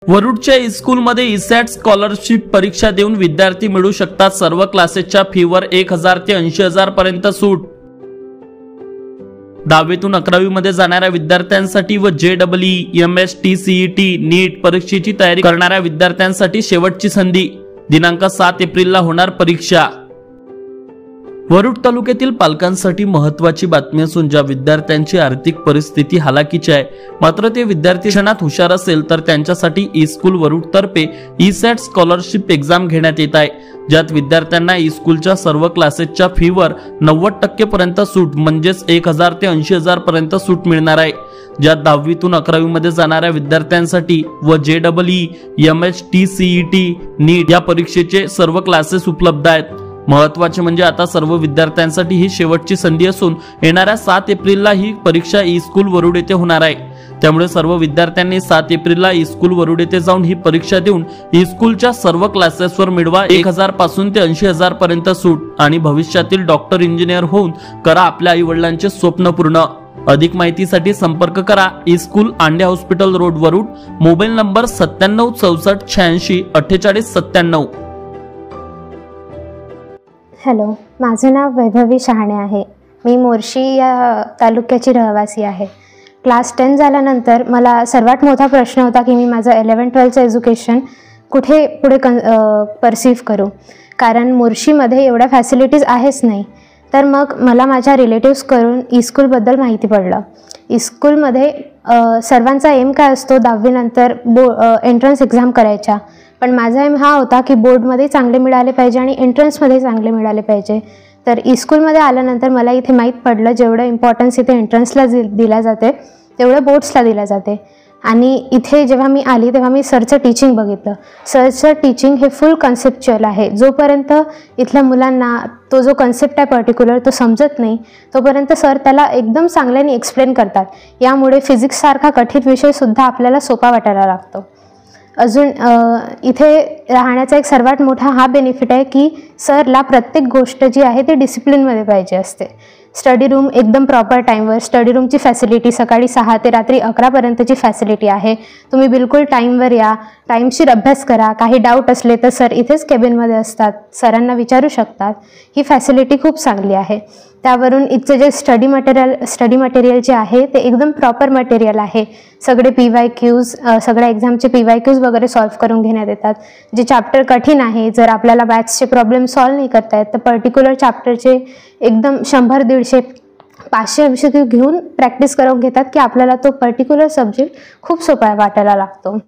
वरुडच्या स्कूलमध्ये ईसॅट स्कॉलरशिप परीक्षा देऊन विद्यार्थी मिळू शकतात। सर्व क्लासेसच्या फीवर 1000 ते 80,000 पर्यंत सूट। 10वीतून 11वी मध्ये जाणाऱ्या विद्यार्थ्यांसाठी व JEE, MST, CET, नीट परीक्षेची तयारी करणाऱ्या विद्यार्थ्यांसाठी शेवटची संधी। दिनांक 7 एप्रिलला होणार परीक्षा। वरुड तालुक्यातील पालकांसाठी महत्त्वाची बातमी असून ज्या विद्यार्थ्यांची आर्थिक परिस्थिती हालाकीची आहे मात्र ते विद्यार्थी शिक्षणात हुशार असेल तर त्यांच्यासाठी ई-स्कूल वरुड तर्फे ईसॅट स्कॉलरशिप एक्झाम घेण्यात येत आहे, ज्यात विद्यार्थ्यांना ई-स्कूलच्या सर्व क्लासेसच्या फीवर 90% पर्यंत सूट म्हणजेच 1000 ते 80,000 पर्यंत सूट मिळणार आहे। ज्यात 10वीतून 11वी मध्ये जाणाऱ्या विद्यार्थ्यांसाठी व JEE, MST, CET, नीट या परीक्षेचे सर्व क्लासेस उपलब्ध आहेत। महत्त्वाचे म्हणजे आता सर्व विद्यार्थ्यांसाठी ही शेवटची संधी असून येणाऱ्या 7 एप्रिलला ही परीक्षा ई-स्कूल वरुड येथे होणार आहे। त्यामुळे सर्व विद्यार्थ्यांनी 7 एप्रिलला ई-स्कूल वरुड येथे जाऊन ही परीक्षा देऊन ई-स्कूलच्या सर्व क्लासेसवर मिळवा 1000 पासून ते 80,000 पर्यंत सूट आणि भविष्यातील डॉक्टर, इंजिनियर होऊन करा आपल्या आई वडिलांचे स्वप्न पूर्ण। अधिक माहितीसाठी संपर्क करा ई-स्कूल, आंडे hospital road, Warud. Mobile number 97 64 86 48 97। Hello, माझे नाव वैभवी शहाणे आहे। मी मोर्शी या तालुक्याची रहिवासी आहे। क्लास 10 झाल्यानंतर मला सर्वात मोठा प्रश्न होता की मी माझं 11-12चं एज्युकेशन कुठे पुढे परसीव्ह करू, कारण मोर्शीमध्ये एवढ्या फॅसिलिटीज आहेच नाही। तर मग मला माझ्या रिलेटिव्स करून ई-स्कूलबद्दल माहिती पडलं। ई-स्कूलमध्ये सर्वांचा एम काय असतो 10वी नंतर एंट्रन्स एक्झाम करायच्या, पण माझा एम हा होता की बोर्डमध्ये चांगले मिळाले पाहिजे आणि एंट्रन्समध्ये चांगले मिळाले पाहिजे। तर ई-स्कूलमध्ये आल्यानंतर मला इथे माहीत पडलं जेवढं इम्पॉर्टन्स इथे एंट्रन्सला दिला जाते तेवढं बोर्ड्सला दिलं जाते। आणि इथे जेव्हा मी आली तेव्हा मी सरचं टीचिंग बघितलं। सरचं टीचिंग हे फुल कन्सेप्च्युअल आहे। जोपर्यंत इथल्या मुलांना तो जो कन्सेप्ट आहे पर्टिक्युलर तो समजत नाही तोपर्यंत सर त्याला एकदम चांगल्याने एक्सप्लेन करतात। यामुळे फिजिक्ससारखा कठीण विषयसुद्धा आपल्याला सोपा वाटायला लागतो। अजून इथे राहण्याचा एक सर्वात मोठा हा बेनिफिट आहे की सरला प्रत्येक गोष्ट जी आहे ती डिसिप्लिनमध्ये पाहिजे असते। स्टडी रूम एकदम प्रॉपर टाईमवर, स्टडी रूमची फॅसिलिटी सकाळी 6 ते रात्री 11 पर्यंतची फॅसिलिटी आहे। तुम्ही बिलकुल टाईमवर या, टाईमशीर अभ्यास करा। काही डाऊट असले तर सर इथेच केबिनमध्ये असतात, सरांना विचारू शकतात। ही फॅसिलिटी खूप चांगली आहे। त्यावरून इथचे जे स्टडी मटेरियल जे आहे ते एकदम प्रॉपर मटेरियल आहे। सगळे PYQs, सगळ्या एक्झामचे PYQs वगैरे सॉल्व्ह करून घेण्यात येतात। जे चॅप्टर कठीण आहे, जर आपल्याला मॅथ्सचे प्रॉब्लेम सॉल्व्ह नाही करता येत तर पर्टिक्युलर चॅप्टरचे एकदम 100, 150, 500 MCQ घेऊन प्रॅक्टिस करून घेतात की आपल्याला तो पर्टिक्युलर सब्जेक्ट खूप सोपा वाटायला लागतो।